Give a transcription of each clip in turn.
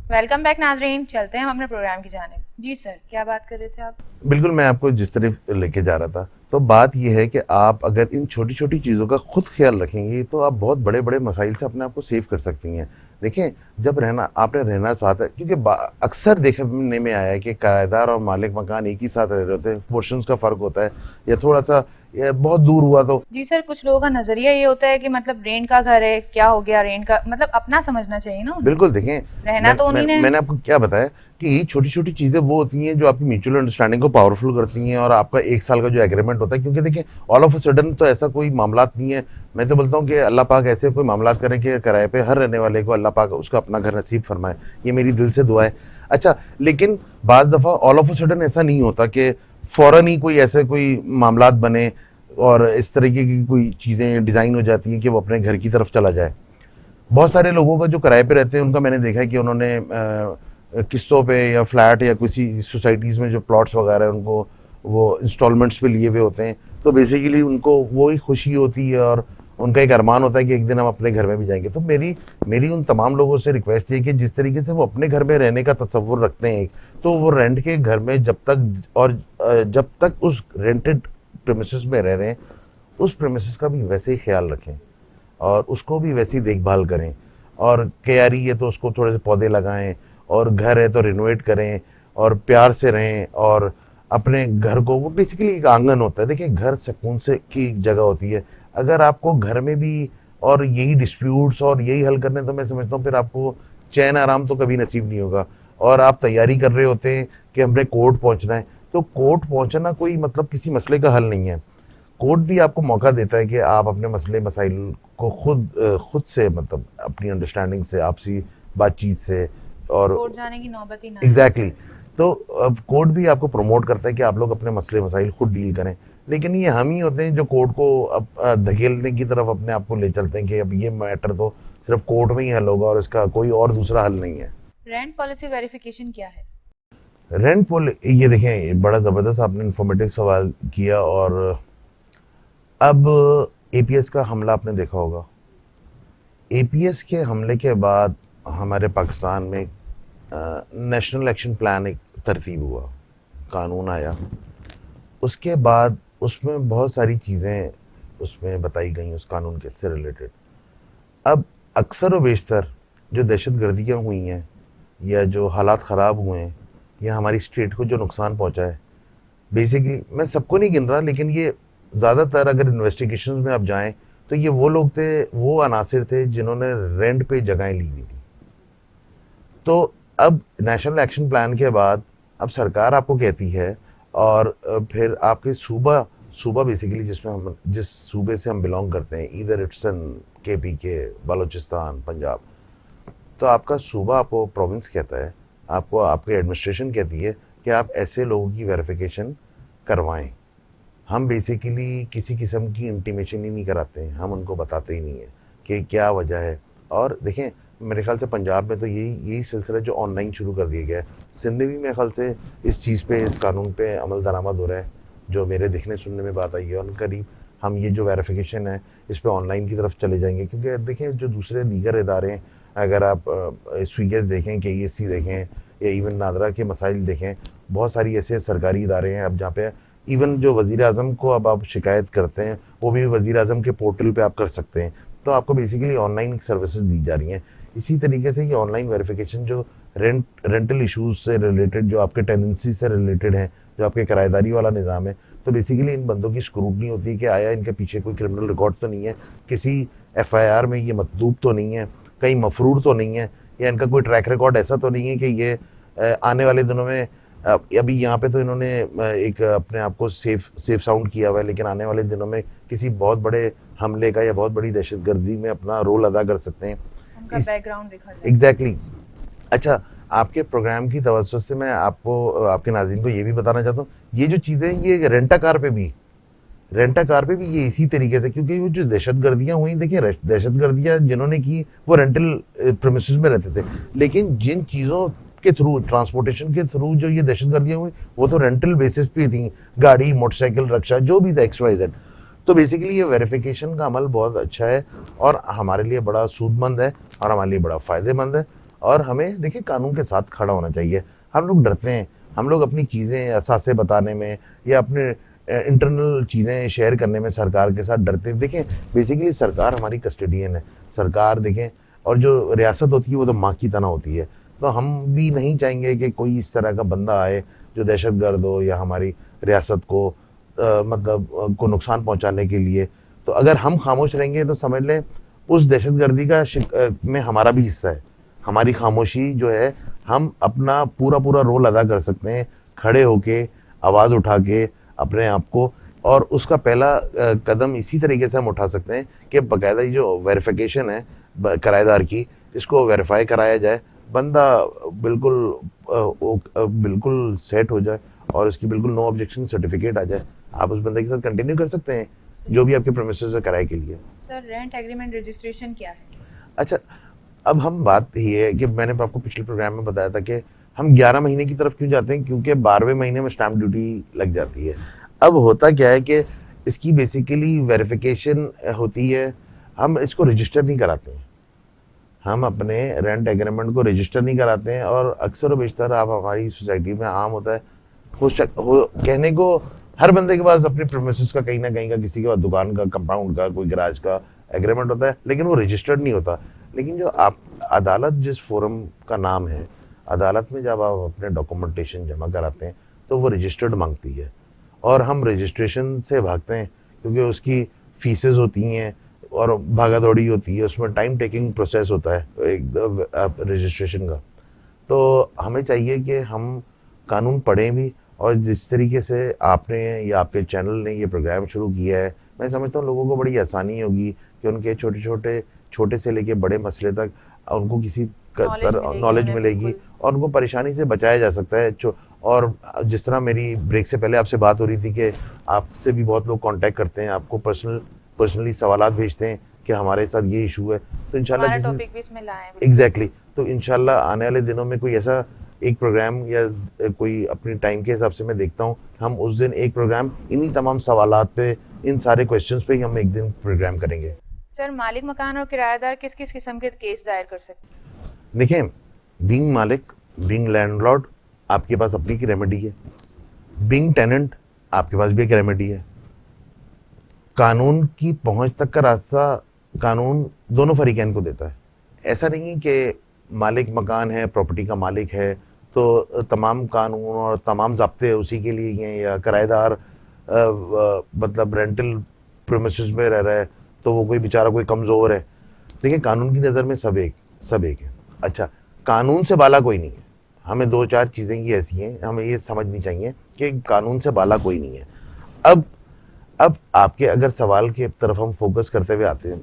Welcome back नाजरीन, चलते हैं हम अपने प्रोग्राम की जानिब। जी सर, क्या बात कर रहे थे आप? बिल्कुल, मैं आपको जिस तरफ लेके जा रहा था, तो बात ये है कि आप अगर इन छोटी-छोटी चीज़ों का खुद ख़्याल रखेंगी, तो आप बहुत बड़े-बड़े मसाइल से अपने आप को सेव कर सकती हैं। देखें, जब आपने रहना साथ है, क्योंकि अक्सर देखने में आया है कि किराएदार और मालिक मकान एक ही साथ रह रहे होते हैं, पोर्शंस का फ़र्क होता है, या थोड़ा-सा या बहुत दूर हुआ तो जी सर, कुछ लोगों का नजरिया ये होता है कि मतलब रेंट का घर है, क्या हो गया रेंट का, मतलब अपना समझना चाहिए ना उन्हें। बिल्कुल देखें, रहना तो उन्हीं ने है। मैंने आपको क्या बताया कि छोटी-छोटी चीज़ें वो होती हैं जो आपकी म्यूचुअल अंडरस्टैंडिंग को पावरफुल करती हैं, और आपका 1 साल का जो एग्रीमेंट होता है, क्योंकि देखिए ऑल ऑफ अ सडन तो ऐसा कोई मामलात नहीं है। मैं तो बोलता हूँ कि अल्लाह पाक ऐसे कोई मामलात करें कि किराए पे हर रहने वाले को अल्लाह पाक उसका अपना घर नसीब फरमाए। ये मेरी दिल से दुआ है। अच्छा, लेकिन बाज़ दफ़ा ऑल ऑफ अ सडन ऐसा नहीं होता कि फ़ौरन ही कोई ऐसे कोई मामलात बने और इस तरीके की कोई चीज़ें डिज़ाइन हो जाती हैं कि वो अपने घर की तरफ चला जाए। बहुत सारे लोगों का जो किराए पे रहते हैं उनका मैंने देखा है कि उन्होंने किस्तों पे या फ्लैट या किसी सोसाइटीज़ में जो प्लॉट्स वगैरह हैं उनको वो इंस्टॉलमेंट्स पे लिए हुए होते हैं। तो बेसिकली उनको वो ही खुशी होती है, और उनका एक अरमान होता है कि एक दिन हम अपने घर में भी जाएंगे। तो मेरी मेरी उन तमाम लोगों से रिक्वेस्ट है कि जिस तरीके से वो अपने घर में रहने का तसव्वुर रखते हैं, तो वो रेंट के घर में जब तक उस रेंटेड प्रेमिसेस में रह रहे हैं, उस प्रेमिसेस का भी वैसे ही ख्याल रखें और उसको भी वैसी देखभाल करें। और क्यारी है तो उसको थोड़े से पौधे लगाएं, और घर है तो रिनोवेट करें, और प्यार से रहें। और अपने घर को, वो बेसिकली एक आंगन होता है। देखिए, घर सुकून से की जगह होती है। अगर आपको घर में भी और यही डिस्प्यूट्स और यही हल करने, तो मैं समझता हूँ फिर आपको चैन आराम तो कभी नसीब नहीं होगा। और आप तैयारी कर रहे होते हैं कि हमने कोर्ट पहुंचना है, तो कोर्ट पहुंचना कोई मतलब किसी मसले का हल नहीं है। कोर्ट भी आपको मौका देता है कि आप अपने मसले मसाइल को खुद से, मतलब अपनी अंडरस्टैंडिंग से, आपसी बातचीत से, और कोर्ट जाने की नौबत ही ना आए एग्जैक्टली सर। exactly, तो अब कोर्ट भी आपको प्रमोट करता है कि आप लोग अपने मसले मसाइल खुद डील करें। लेकिन ये हम ही होते हैं जो कोर्ट को अब धकेलने की तरफ अपने आप को ले चलते हैं कि अब ये मैटर तो सिर्फ कोर्ट में ही हल होगा और इसका कोई और दूसरा हल नहीं है। रेंट पॉलिसी वेरिफिकेशन क्या है? रेंट पोल, ये देखें, बड़ा ज़बरदस्त आपने इंफॉर्मेटिव सवाल किया। और अब एपीएस का हमला आपने देखा होगा। एपीएस के हमले के बाद हमारे पाकिस्तान में नेशनल एक्शन प्लान एक तरतीब हुआ, कानून आया। उसके बाद उसमें बहुत सारी चीज़ें उसमें बताई गई उस कानून के से रिलेटेड। अब अक्सर व बेशतर जो दहशत गर्दियाँ हुई हैं, या जो हालात ख़राब हुए हैं, या हमारी स्टेट को जो नुकसान पहुंचा है, बेसिकली मैं सबको नहीं गिन रहा, लेकिन ये ज़्यादातर अगर इन्वेस्टिगेशन में आप जाएं, तो ये वो लोग थे, वो अनासिर थे जिन्होंने रेंट पे जगहें ली हुई थी। तो अब नेशनल एक्शन प्लान के बाद अब सरकार आपको कहती है, और फिर आपके सूबा सूबा बेसिकली जिस सूबे से हम बिलोंग करते हैं, इधर इट्स एन केपी के, बलूचिस्तान, पंजाब, तो आपका सूबा आपको प्रोविंस कहता है, आपको आपकी एडमिनिस्ट्रेशन कहती है कि आप ऐसे लोगों की वेरिफिकेशन करवाएं। हम बेसिकली किसी किस्म की इंटीमेशन ही नहीं कराते हैं, हम उनको बताते ही नहीं है कि क्या वजह है। और देखें, मेरे ख्याल से पंजाब में तो यही सिलसिला जो ऑनलाइन शुरू कर दिया गया है। सिंध में भी मेरे ख्याल से इस चीज़ पे, इस कानून पे अमल दरामद हो रहा है, जो मेरे देखने सुनने में बात आई है। और करीब हम ये जो वेरिफिकेशन है इस पे ऑनलाइन की तरफ चले जाएंगे, क्योंकि देखें जो दूसरे दीगर इदारे हैं, अगर आप स्वीगेस देखें, केईएससी देखें, या इवन नादरा के मसाइल देखें, बहुत सारी ऐसे सरकारी इदारे हैं अब जहाँ पे इवन जो वज़ीर आज़म को अब आप शिकायत करते हैं, वो भी वज़ीर आज़म के पोर्टल पे आप कर सकते हैं। तो आपको बेसिकली ऑनलाइन सर्विसेज दी जा रही हैं। इसी तरीके से ये ऑनलाइन वेरिफिकेशन जो रेंटल इश्यूज से रिलेटेड, जो आपके टेनेंसी से रिलेटेड हैं, जो आपके किराएदारी वाला निज़ाम है, तो बेसिकली इन बंदों की स्क्रूटनी होती है कि आया इनके पीछे कोई क्रिमिनल रिकॉर्ड तो नहीं है, किसी एफआईआर में ये मतलूब तो नहीं है, कहीं मफरूर तो नहीं है, या इनका कोई ट्रैक रिकॉर्ड ऐसा तो नहीं है कि ये आने वाले दिनों में, अभी यहाँ पे तो इन्होंने एक अपने आप को सेफ साउंड किया हुआ है, लेकिन आने वाले दिनों में किसी बहुत बड़े हमले का या बहुत बड़ी दहशतगर्दी में अपना रोल अदा कर सकते हैं। उनका बैकग्राउंड देखा जाए। Exactly exactly। अच्छा, आपके प्रोग्राम की तवज्जो से मैं आपको, आपके नाज़रीन को ये भी बताना चाहता हूँ, ये जो चीज़ें, ये रेंटा कार पे भी ये इसी तरीके से, क्योंकि वो जो दहशतगर्दियाँ हुई, देखिए दहशतगर्दियाँ जिन्होंने की वो रेंटल प्रेमिसेस में रहते थे, लेकिन जिन चीज़ों के थ्रू, ट्रांसपोर्टेशन के थ्रू जो ये दहशतगर्दियाँ हुई, वो तो रेंटल बेसिस पे थी, गाड़ी, मोटरसाइकिल, रक्षा, जो भी था, XYZ। तो बेसिकली ये वेरिफिकेशन का अमल बहुत अच्छा है, और हमारे लिए बड़ा सूदमंद है, और हमारे लिए बड़ा फ़ायदेमंद है। और हमें देखिए कानून के साथ खड़ा होना चाहिए। हम लोग डरते हैं, हम लोग अपनी चीज़ें असासे बताने में या अपने इंटरनल चीज़ें शेयर करने में सरकार के साथ डरते हैं। देखें बेसिकली सरकार हमारी कस्टडियन है, सरकार देखें, और जो रियासत होती है वो तो माँ की तरह होती है। तो हम भी नहीं चाहेंगे कि कोई इस तरह का बंदा आए जो दहशतगर्द हो या हमारी रियासत को को नुकसान पहुंचाने के लिए। तो अगर हम खामोश रहेंगे तो समझ लें उस दहशतगर्दी का में हमारा भी हिस्सा है। हमारी खामोशी जो है, हम अपना पूरा पूरा रोल अदा कर सकते हैं, खड़े होके आवाज़ उठा के अपने आप को। और उसका पहला कदम इसी तरीके से हम उठा सकते हैं कि बाकायदा जो वेरिफिकेशन है किराएदार की, इसको वेरीफाई कराया जाए, बंदा बिल्कुल सेट हो जाए और इसकी बिल्कुल नो ऑब्जेक्शन सर्टिफिकेट आ जाए, आप उस बंदे के साथ कंटिन्यू कर सकते हैं जो भी आपके प्रेमिसेस है किराए के लिए। सर रेंट एग्रीमेंट रजिस्ट्रेशन क्या है? अच्छा, अब हम बात ये है कि मैंने आपको पिछले प्रोग्राम में बताया था कि हम 11 महीने की तरफ क्यों जाते हैं, क्योंकि 12वें महीने में स्टैम्प ड्यूटी लग जाती है। अब होता क्या है कि इसकी बेसिकली वेरिफिकेशन होती है, हम इसको रजिस्टर नहीं कराते हैं, हम अपने रेंट एग्रीमेंट को रजिस्टर नहीं कराते हैं। और अक्सर बेशतर आप हमारी सोसाइटी में आम होता है, कहने को हर बंदे के पास अपने प्रीमिसेस का कहीं ना कहीं का, किसी के पास दुकान का, कंपाउंड का, कोई गैराज का एग्रीमेंट होता है, लेकिन वो रजिस्टर्ड नहीं होता। लेकिन जो आप अदालत जिस फोरम का नाम है, अदालत में जब आप अपने डॉक्यूमेंटेशन जमा कराते हैं तो वो रजिस्टर्ड मांगती है, और हम रजिस्ट्रेशन से भागते हैं क्योंकि उसकी फीसेस होती हैं और भागा दौड़ी होती है, उसमें टाइम टेकिंग प्रोसेस होता है एक रजिस्ट्रेशन का। तो हमें चाहिए कि हम कानून पढ़ें भी, और जिस तरीके से आपने या आपके चैनल ने ये प्रोग्राम शुरू किया है, मैं समझता हूँ लोगों को बड़ी आसानी होगी कि उनके छोटे से लेके बड़े मसले तक उनको किसी नॉलेज मिलेगी और उनको परेशानी से बचाया जा सकता है। और जिस तरह मेरी ब्रेक से पहले आपसे बात हो रही थी कि आपसे भी बहुत लोग कांटेक्ट करते हैं, आपको पर्सनली सवालात भेजते हैं कि हमारे साथ ये इशू है, तो इंशाल्लाह टॉपिक भी इसमें लाएं। एग्जैक्टली, तो इंशाल्लाह आने वाले दिनों में कोई ऐसा एक प्रोग्राम या कोई अपनी टाइम के हिसाब से मैं देखता हूँ, हम उस दिन एक प्रोग्राम इन्हीं तमाम सवालात पे, इन सारे क्वेश्चंस पे ही हम एक दिन प्रोग्राम करेंगे। सर मालिक मकान और किराएदार किस किस किस्म के केस दायर कर सकते हैं? देखिए, बीइंग मालिक, बीइंग लैंडलॉर्ड, आपके पास अपनी की रेमेडी है। बीइंग टेनेंट, आपके पास भी एक रेमेडी है। कानून की पहुंच तक का रास्ता कानून दोनों फरीकैन को देता है। ऐसा नहीं कि मालिक मकान है, प्रॉपर्टी का मालिक है, तो तमाम कानून और तमाम ज़ाब्ते उसी के लिए हैं, या किराएदार मतलब रेंटल प्रीमिसेस में रह रहा है तो वो कोई बेचारा कोई कमज़ोर है। देखिए, कानून की नज़र में सब एक है। अच्छा, कानून से बाला कोई नहीं है। हमें दो चार चीज़ें ये ऐसी हैं, हमें ये समझनी चाहिए कि कानून से बाला कोई नहीं है। अब आपके अगर सवाल की तरफ हम फोकस करते हुए आते हैं,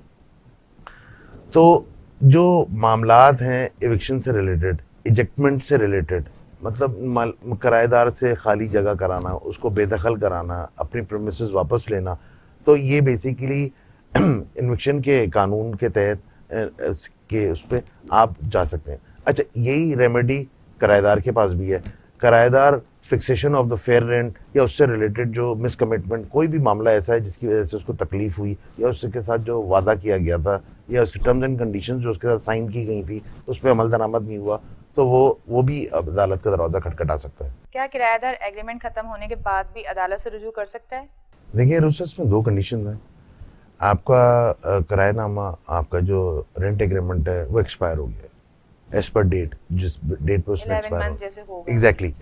तो जो मामलात हैं एविक्शन से रिलेटेड, इजेक्टमेंट से रिलेटेड, मतलब किराएदार से खाली जगह कराना, उसको बेदखल कराना, अपनी प्रीमिसेस वापस लेना, तो ये बेसिकली इन्विक्शन के कानून के तहत के उस पर आप जा सकते हैं। अच्छा, यही रेमेडी किराएदार के पास भी है। किराएदार fixation of the fair rent या उससे रिलेटेड जो मिसकमिटमेंट, कोई भी मामला ऐसा है जिसकी वजह से उसको तकलीफ हुई, या उसके साथ जो वादा किया गया था या उसकी टर्म्स एंड कंडीशंस जो उसके साथ साइन की गई थी उस पर अमल दरामद नहीं हुआ, तो वो भी अदालत का दरवाज़ा खटखटा सकता है। क्या किराएदार एग्रीमेंट खत्म होने के बाद भी अदालत से रुजू कर सकता है? देखिए, रुख्सत में दो कंडीशन है। आपका किराएनामा, आपका जो रेंट एग्रीमेंट है वो एक्सपायर हो गया एज पर डेट, जिस डेट पर उसने एक्सपायर हो, एग्जैक्टली।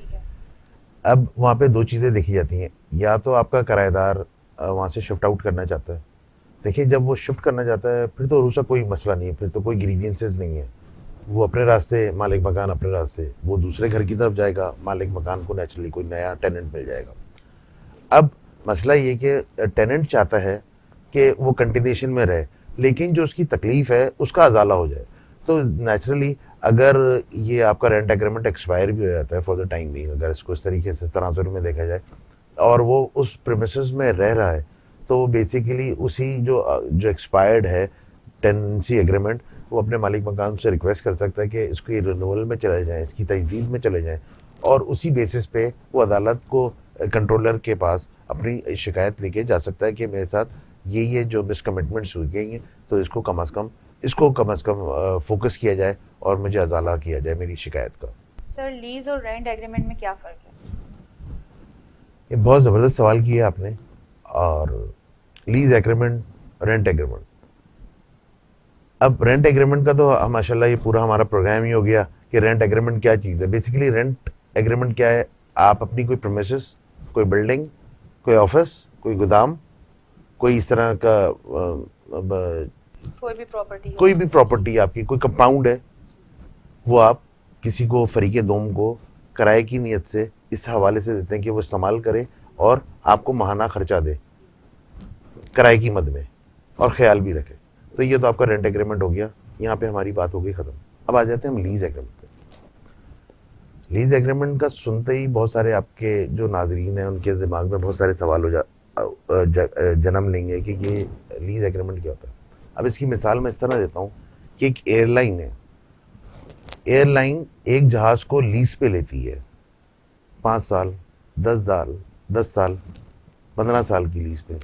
अब वहाँ पे दो चीज़ें देखी जाती हैं, या तो आपका किराएदार वहाँ से शिफ्ट आउट करना चाहता है। देखिए, जब वो शिफ्ट करना चाहता है फिर तो उसका कोई मसला नहीं है, फिर तो कोई ग्रीवियंसेस नहीं है। वो अपने रास्ते, मालिक मकान अपने रास्ते, वो दूसरे घर की तरफ जाएगा, मालिक मकान को नेचुरली कोई नया टेनेंट मिल जाएगा। अब मसला ये कि टेनेंट चाहता है कि वो कंटिन्यूएशन में रहे, लेकिन जो उसकी तकलीफ है उसका अजाला हो जाए। तो नेचुरली अगर ये आपका रेंट एग्रीमेंट एक्सपायर भी हो जाता है फॉर द टाइम बीइंग, अगर इसको इस तरीके से तनाजुर में देखा जाए, और वो उस प्रीमिसेस में रह रहा है, तो बेसिकली उसी जो एक्सपायर्ड है टेनेंसी एग्रीमेंट, वो अपने मालिक मकान से रिक्वेस्ट कर सकता है कि इसकी रिन्यूअल में चले जाएं, इसकी तजदीद में चले जाएं, और उसी बेसिस पे वो अदालत को, कंट्रोलर के पास अपनी शिकायत लेके जा सकता है कि मेरे साथ ये जो मिसकमिटमेंट्स हुई गई हैं, तो इसको कम से कम फोकस किया जाए और मुझे अजाला किया जाए मेरी शिकायत का। सर लीज और रेंट एग्रीमेंट में क्या फ़र्क है? ये बहुत ज़बरदस्त सवाल किया आपने। और लीज एग्रीमेंट, रेंट एग्रीमेंट, अब रेंट एग्रीमेंट का तो माशाल्लाह ये पूरा हमारा प्रोग्राम ही हो गया कि रेंट एग्रीमेंट क्या चीज़ है। बेसिकली रेंट एग्रीमेंट क्या है, आप अपनी कोई प्रीमिसेस, कोई बिल्डिंग, कोई ऑफिस, कोई गोदाम, कोई इस तरह का कोई भी प्रॉपर्टी आपकी, कोई कंपाउंड है, वो आप किसी को फरीके दोम को किराए की नीयत से इस हवाले से देते हैं कि वो इस्तेमाल करे और आपको माहाना खर्चा दे किराए की मद में और ख्याल भी रखे। तो ये तो आपका रेंट एग्रीमेंट हो गया, यहाँ पे हमारी बात हो गई ख़त्म। अब आ जाते हैं हम लीज एग्रीमेंट पे। लीज एग्रीमेंट का सुनते ही बहुत सारे आपके जो नाजरीन हैं उनके दिमाग में बहुत सारे सवाल जन्म लेंगे कि ये लीज एग्रीमेंट क्या होता है। अब इसकी मिसाल मैं इस तरह देता हूँ कि एक एयरलाइन है, एयरलाइन एक जहाज़ को लीज पे लेती है 5 साल, 10 साल, 15 साल की लीज पे।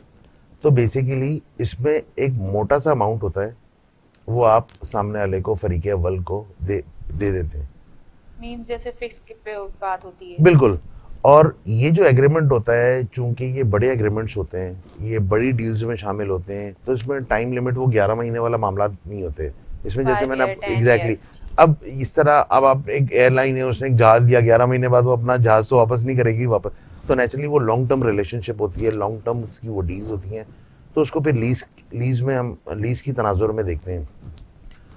तो बेसिकली इसमें एक मोटा सा अमाउंट होता है, वो आप सामने वाले को, फरीके अव्वल को दे देते हैं। मींस जैसे फिक्स पे बात होती है। बिल्कुल। और ये जो एग्रीमेंट होता है, चूंकि ये बड़े एग्रीमेंट्स होते हैं, ये बड़ी डील्स में शामिल होते हैं, तो इसमें टाइम लिमिट वो 11 महीने वाला मामला नहीं होते इसमें। जैसे मैंने एग्जैक्टली अब इस तरह, अब आप एक एयरलाइन है, उसने एक जहाज दिया, 11 महीने बाद वो अपना जहाज तो वापस नहीं करेगी वापस, तो नेचुरली वो लॉन्ग टर्म रिलेशनशिप होती है, लॉन्ग टर्म की वो डील्स होती हैं। तो उसको फिर लीज में हम लीज की तनाजुर में देखते हैं।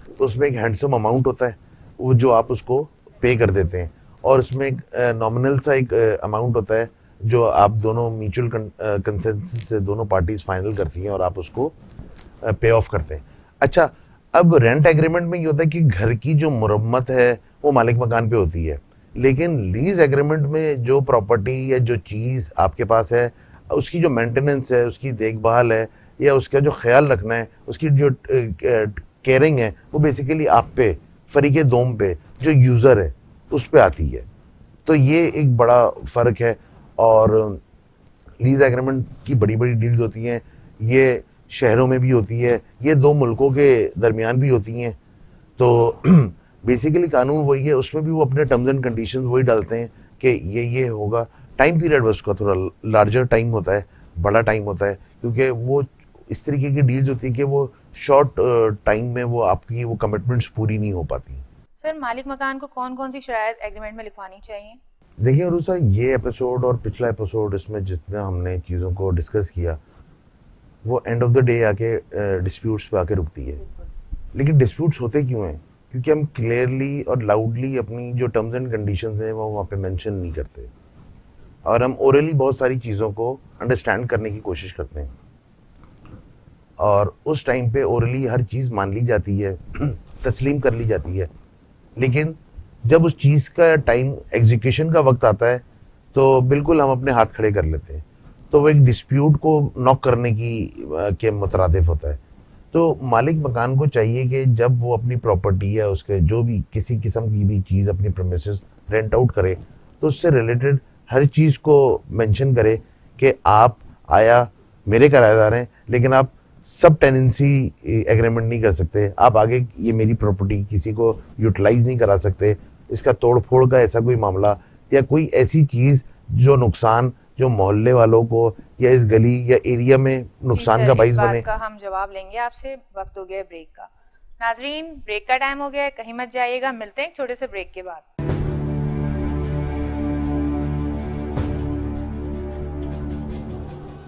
तो उसमें एक हैंडसम अमाउंट होता है वो जो आप उसको पे कर देते हैं, और उसमें एक नॉमिनल सा एक अमाउंट होता है जो आप दोनों म्यूचुअल कंसेंसस से दोनों पार्टीज फाइनल करती हैं और आप उसको पे ऑफ करते हैं। अच्छा, अब रेंट एग्रीमेंट में ये होता है कि घर की जो मुरम्मत है वो मालिक मकान पे होती है, लेकिन लीज एग्रीमेंट में जो प्रॉपर्टी या जो चीज़ आपके पास है, उसकी जो मेंटेनेंस है, उसकी देखभाल है, या उसका जो ख्याल रखना है, उसकी जो केयरिंग है, वो बेसिकली आप पे, फरीके दोम पे, जो यूज़र है उस पे आती है। तो ये एक बड़ा फ़र्क है। और लीज एग्रीमेंट की बड़ी बड़ी डील्स होती हैं, ये शहरों में भी होती है, ये 2 मुल्कों के दरमियान भी होती हैं। तो बेसिकली कानून वही है, उसमें भी वो अपने टर्म्स एंड कंडीशंस वही डालते हैं कि ये होगा। टाइम पीरियड उसका थोड़ा लार्जर टाइम होता है, बड़ा टाइम होता है, क्योंकि वो इस तरीके की डील्स होती है कि वो शॉर्ट टाइम में वो आपकी वो कमिटमेंट्स पूरी नहीं हो पाती। सर मालिक मकान को कौन कौन सी शरायत एग्रीमेंट में लिखवानी चाहिए? देखिए रूसा, ये एपिसोड और पिछला एपिसोड, इसमें जितना हमने चीज़ों को डिस्कस किया, वो एंड ऑफ द डे आके डिस्प्यूट्स पे आके रुकती है। लेकिन डिस्प्यूट्स होते क्यों हैं? क्योंकि हम क्लियरली और लाउडली अपनी जो टर्म्स एंड कंडीशंस हैं वो वहाँ पे मेंशन नहीं करते, और हम ओरली बहुत सारी चीज़ों को अंडरस्टैंड करने की कोशिश करते हैं, और उस टाइम पे ओरली हर चीज़ मान ली जाती है, तस्लीम कर ली जाती है। लेकिन जब उस चीज़ का टाइम एग्जीक्यूशन का वक्त आता है तो बिल्कुल हम अपने हाथ खड़े कर लेते हैं। तो वो एक डिस्प्यूट को नॉक करने के मुतरादिफ होता है। तो मालिक मकान को चाहिए कि जब वो अपनी प्रॉपर्टी या उसके जो भी किसी किस्म की भी चीज़ अपनी प्रीमिसेस रेंट आउट करे, तो उससे रिलेटेड हर चीज़ को मेंशन करे कि आप आया मेरे किराएदार हैं, लेकिन आप सब टेनेंसी एग्रीमेंट नहीं कर सकते, आप आगे ये मेरी प्रॉपर्टी किसी को यूटिलाइज नहीं करा सकते, इसका तोड़ फोड़ का ऐसा कोई मामला या कोई ऐसी चीज़ जो नुकसान, जो मोहल्ले वालों को या इस गली या एरिया में नुकसान का बाइस बने। इस बात का हम जवाब लेंगे आपसे। वक्त हो गया ब्रेक का। नाजरीन, ब्रेक का टाइम हो गया है, कहीं मत जाइएगा, मिलते हैं एक छोटे से ब्रेक के बाद।